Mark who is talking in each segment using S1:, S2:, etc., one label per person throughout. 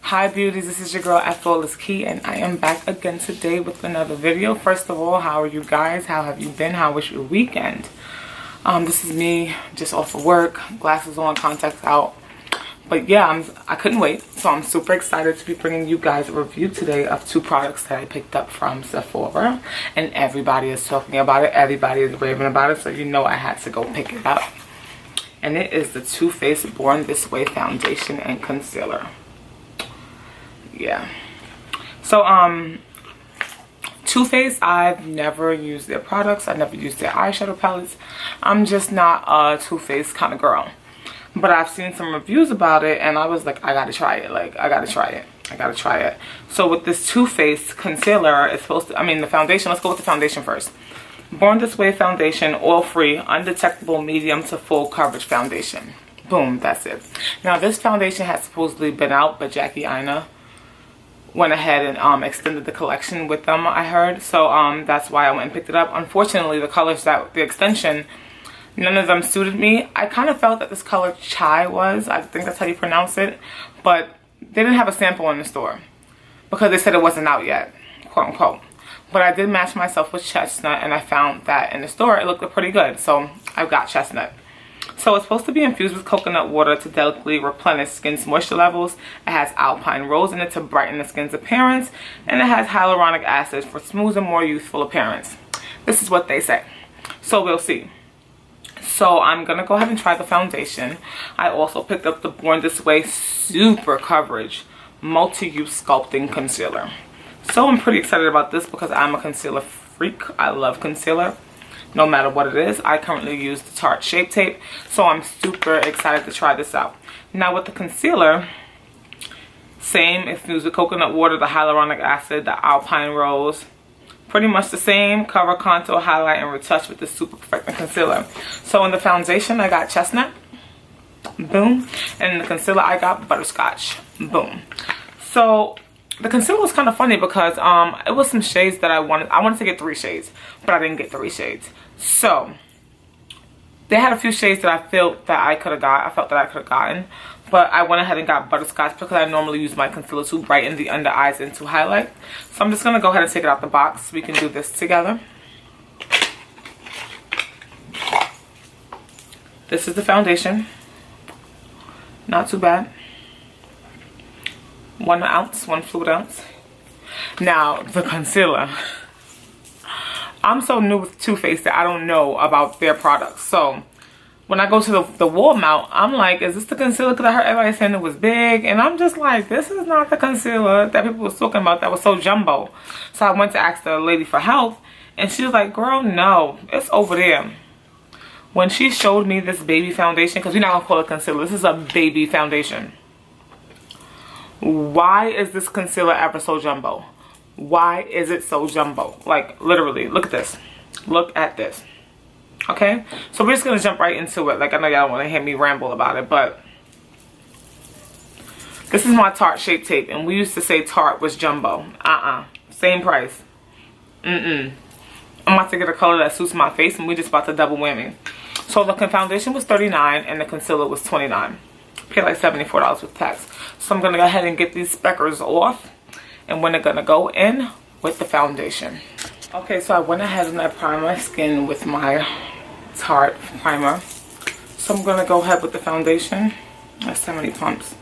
S1: Hi beauties, this is your girl Effortless Key, and I am back again today with another video. First of all, how are you guys? How have you been? How was your weekend? This is me just off of work, glasses on, contacts out. But yeah, I couldn't wait, so I'm super excited to be bringing you guys a review today of two products that I picked up from Sephora, and everybody is talking about it, everybody is raving about it, so you know I had to go pick it up. And it is the Too Faced Born This Way foundation and concealer. Yeah, so Too Faced, I've never used their products, I've never used their eyeshadow palettes. I'm just not a Too Faced kind of girl, but I've seen some reviews about it and I was like, I gotta try it. I gotta try it. So with this Too Faced concealer, it's supposed to, the foundation, let's go with the foundation first. Born This Way foundation, oil free, undetectable medium to full coverage foundation. Boom, that's it. Now this foundation has supposedly been out, but Aina went ahead and extended the collection with them, I heard. So that's why I went and picked it up. Unfortunately, the colors that the extension, none of them suited me. I kind of felt that this color Chai was, I think that's how you pronounce it, but they didn't have a sample in the store because they said it wasn't out yet, quote unquote. But I did match myself with Chestnut, and I found that in the store it looked pretty good, so I've got Chestnut. So it's supposed to be infused with coconut water to delicately replenish skin's moisture levels. It has alpine rose in it to brighten the skin's appearance. And it has hyaluronic acid for smooth and more youthful appearance. This is what they say. So we'll see. So I'm going to go ahead and try the foundation. I also picked up the Born This Way Super Coverage Multi-Use Sculpting Concealer. So I'm pretty excited about this because I'm a concealer freak. I love concealer, no matter what it is. I currently use the Tarte Shape Tape, so I'm super excited to try this out. Now with the concealer, same, infused with coconut water, the hyaluronic acid, the alpine rose. Pretty much the same, cover, contour, highlight, and retouch with the Super Perfecting Concealer. So in the foundation, I got Chestnut, boom. And in the concealer, I got Butterscotch, boom. So the concealer was kind of funny because it was some shades that I wanted to get 3 shades, but I didn't get 3 shades. So they had a few shades that I felt that I could have gotten, but I went ahead and got Butterscotch because I normally use my concealer to brighten the under eyes and to highlight. So I'm just gonna go ahead and take it out the box so we can do this together. This is the foundation. Not too bad. 1 ounce, 1 fluid ounce. Now the concealer, I'm so new with Too Faced that I don't know about their products. So when I go to the wall mount, I'm like, is this the concealer? Because I heard everybody saying it was big, and I'm just like, this is not the concealer that people was talking about that was so jumbo. So I went to ask the lady for help, and she was like, girl, no, it's over there. When she showed me this baby foundation, because we're not gonna call it concealer, this is a baby foundation. Why is this concealer ever so jumbo? Why is it so jumbo? Like, literally, look at this. Look at this. Okay? So we're just going to jump right into it. Like, I know y'all don't want to hear me ramble about it, but this is my Tarte Shape Tape, and we used to say Tarte was jumbo. Same price. I'm about to get a color that suits my face, and we're just about to double whammy. So the foundation was $39, and the concealer was $29. Paid like $74 with tax. So I'm going to go ahead and get these speckers off, and we're going to go in with the foundation. Okay, so I went ahead and I primed my skin with my Tarte primer. So I'm going to go ahead with the foundation. That's so many pumps.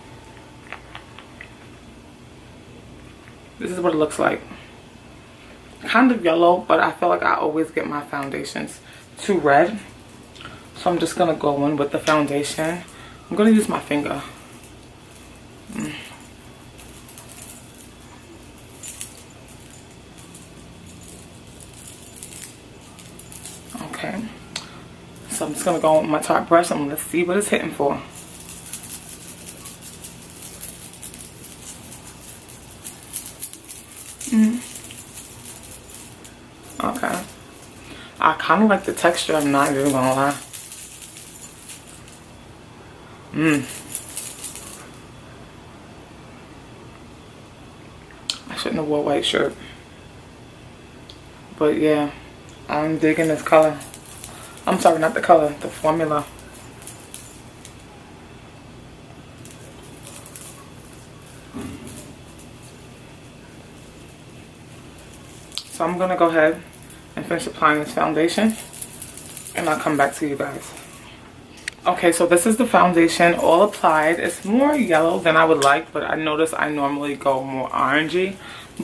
S1: This is what it looks like. Kind of yellow, but I feel like I always get my foundations too red. So I'm just going to go in with the foundation. I'm going to use my finger. Okay. So I'm just going to go on with my Tarte brush. I'm going to see what it's hitting for. Okay. I kind of like the texture. I'm not even going to lie. I shouldn't have wore a white shirt. But yeah, I'm digging this color. I'm sorry, not the color, the formula. So I'm gonna go ahead and finish applying this foundation, and I'll come back to you guys. Okay, so this is the foundation all applied. It's more yellow than I would like, but I notice I normally go more orangey.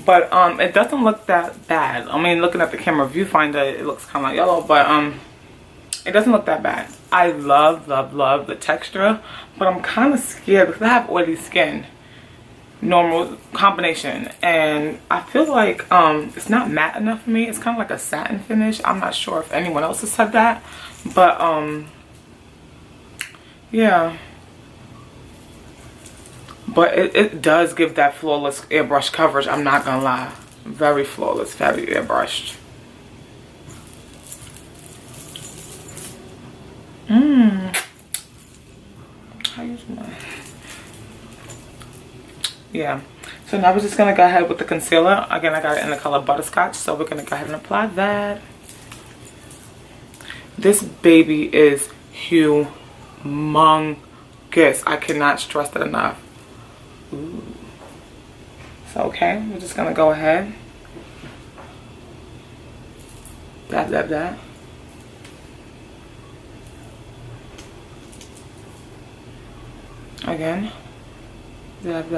S1: But it doesn't look that bad. I mean, looking at the camera viewfinder, it looks kind of yellow, but it doesn't look that bad. I love the texture, but I'm kind of scared because I have oily skin. Normal combination, and I feel like it's not matte enough for me. It's kind of like a satin finish. I'm not sure if anyone else has said that, but yeah, but it does give that flawless airbrush coverage. I'm not gonna lie, very flawless, very airbrushed. I use my, yeah. So now we're just gonna go ahead with the concealer. Again, I got it in the color Butterscotch, so we're gonna go ahead and apply that. This baby is humongous. I cannot stress that enough. Ooh. So okay, we're just gonna go ahead. That. Again. Dab.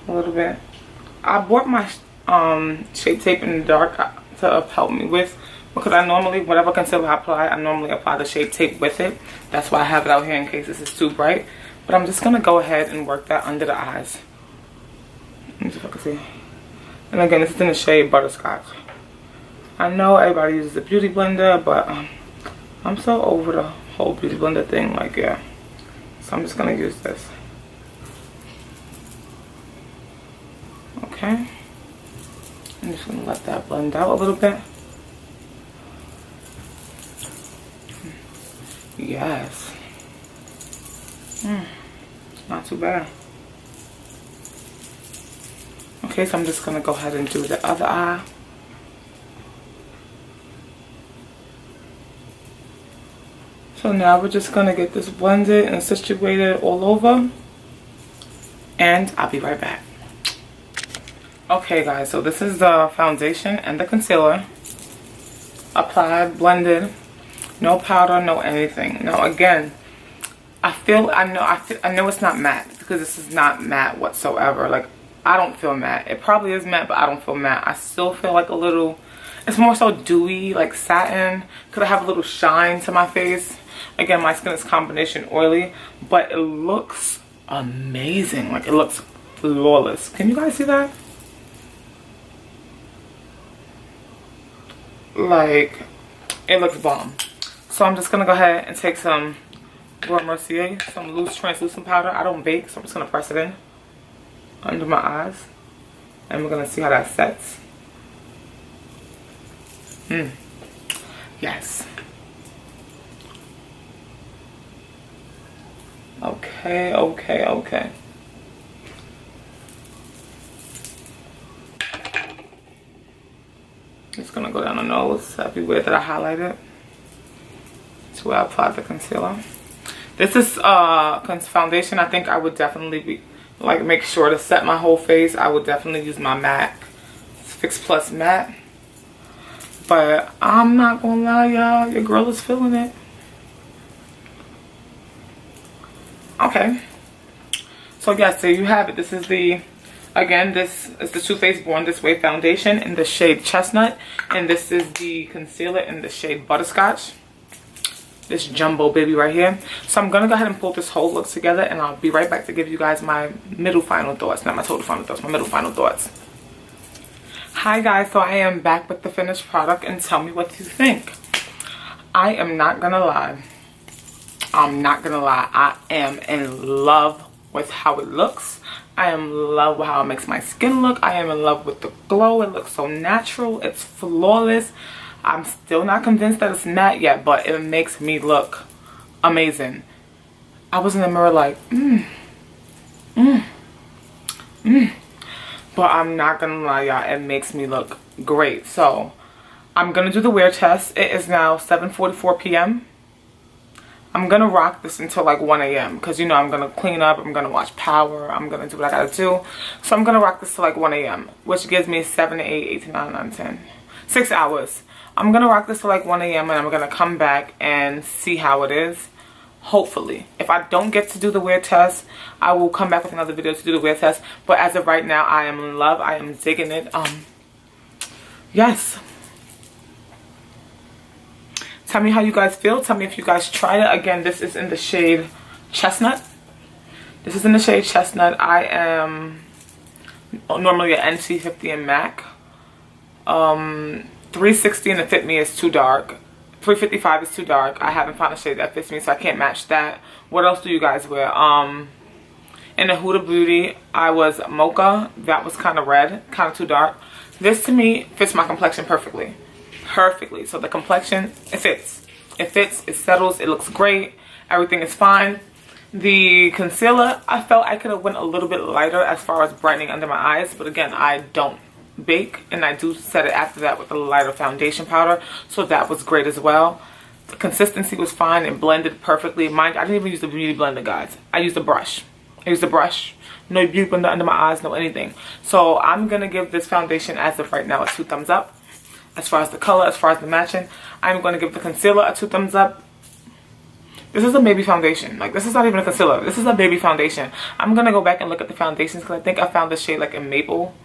S1: A little bit. I bought my Shape Tape in the dark to help me with, because I normally, whatever concealer I apply, I normally apply the Shape Tape with it. That's why I have it out here in case this is too bright. But I'm just going to go ahead and work that under the eyes. Let me see if I can see. And again, this is in the shade Butterscotch. I know everybody uses a beauty blender, but I'm so over the whole beauty blender thing. Like, yeah. So I'm just going to use this. Okay, I'm just gonna let that blend out a little bit. Yes. Not too bad. Okay, so I'm just gonna go ahead and do the other eye. So now we're just gonna get this blended and situated all over, and I'll be right back. Okay guys, so this is the foundation and the concealer. Applied, blended, no powder, no anything. Now again, I know it's not matte, because this is not matte whatsoever. Like, I don't feel matte. It probably is matte, but I don't feel matte. I still feel like a little, it's more so dewy, like satin, because I have a little shine to my face. Again, my skin is combination oily, but it looks amazing. Like, it looks flawless. Can you guys see that? Like, it looks bomb. So I'm just gonna go ahead and take some Mercier, some loose translucent powder. I don't bake, so I'm just gonna press it in under my eyes, and we're gonna see how that sets. Yes. Okay. It's gonna go down the nose everywhere that I highlighted. That's where I applied the concealer. This is foundation. I think I would definitely make sure to set my whole face. I would definitely use my MAC Fix Plus Matte. But I'm not gonna lie, y'all, your girl is feeling it. Okay. So yes, there you have it. This is the, again, this is the Too Faced Born This Way foundation in the shade Chestnut, and this is the concealer in the shade Butterscotch. This jumbo baby right here. So I'm gonna go ahead and pull this whole look together, and I'll be right back to give you guys my middle final thoughts. Not my total final thoughts, my middle final thoughts. Hi guys, so I am back with the finished product, and tell me what you think. I am not gonna lie. I am in love with how it looks. I am in love with how it makes my skin look. I am in love with the glow. It looks so natural. It's flawless. I'm still not convinced that it's matte yet, but it makes me look amazing. I was in the mirror like, But I'm not gonna lie, y'all, it makes me look great. So I'm gonna do the wear test. It is now 7:44 p.m. I'm gonna rock this until like 1 a.m. because you know I'm gonna clean up, I'm gonna watch Power, I'm gonna do what I gotta do. So I'm gonna rock this till like 1 a.m. which gives me 7 to 8, 8 to 9, 9 to 10. 6 hours. I'm gonna rock this till like 1 a.m. and I'm gonna come back and see how it is. Hopefully. If I don't get to do the wear test, I will come back with another video to do the wear test. But as of right now, I am in love. I am digging it. Yes. Tell me how you guys feel. Tell me if you guys tried it. Again, this is in the shade Chestnut. This is in the shade Chestnut. I am normally an NC50 in MAC. 360 in the Fit Me is too dark. 355 is too dark. I haven't found a shade that fits me, so I can't match that. What else do you guys wear? In the Huda Beauty, I was Mocha. That was kind of red, kind of too dark. This to me fits my complexion perfectly. Perfectly. So the complexion, it fits. It fits, it settles, it looks great. Everything is fine. The concealer, I felt I could have went a little bit lighter as far as brightening under my eyes. But again, I don't bake, and I do set it after that with a lighter foundation powder, so that was great as well. The consistency was fine and blended perfectly. Mind, I didn't even use the beauty blender, guys. I used a brush. No beauty blender under my eyes, no anything. So I'm gonna give this foundation as of right now a 2 thumbs up. As far as the color, as far as the matching, I'm gonna give the concealer a 2 thumbs up. This is a baby foundation. Like, this is not even a concealer. This is a baby foundation. I'm gonna go back and look at the foundations because I think I found the shade like in Maple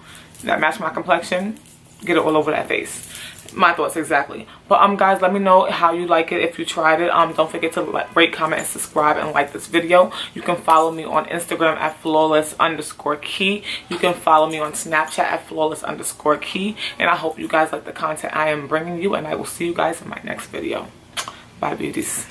S1: that match my complexion. Get it all over that face. My thoughts exactly. But guys, let me know how you like it if you tried it. Don't forget to rate, comment, and subscribe, and like this video. You can follow me on Instagram at flawless_key. You can follow me on Snapchat at flawless_key. And I hope you guys like the content I am bringing you, and I will see you guys in my next video. Bye, beauties.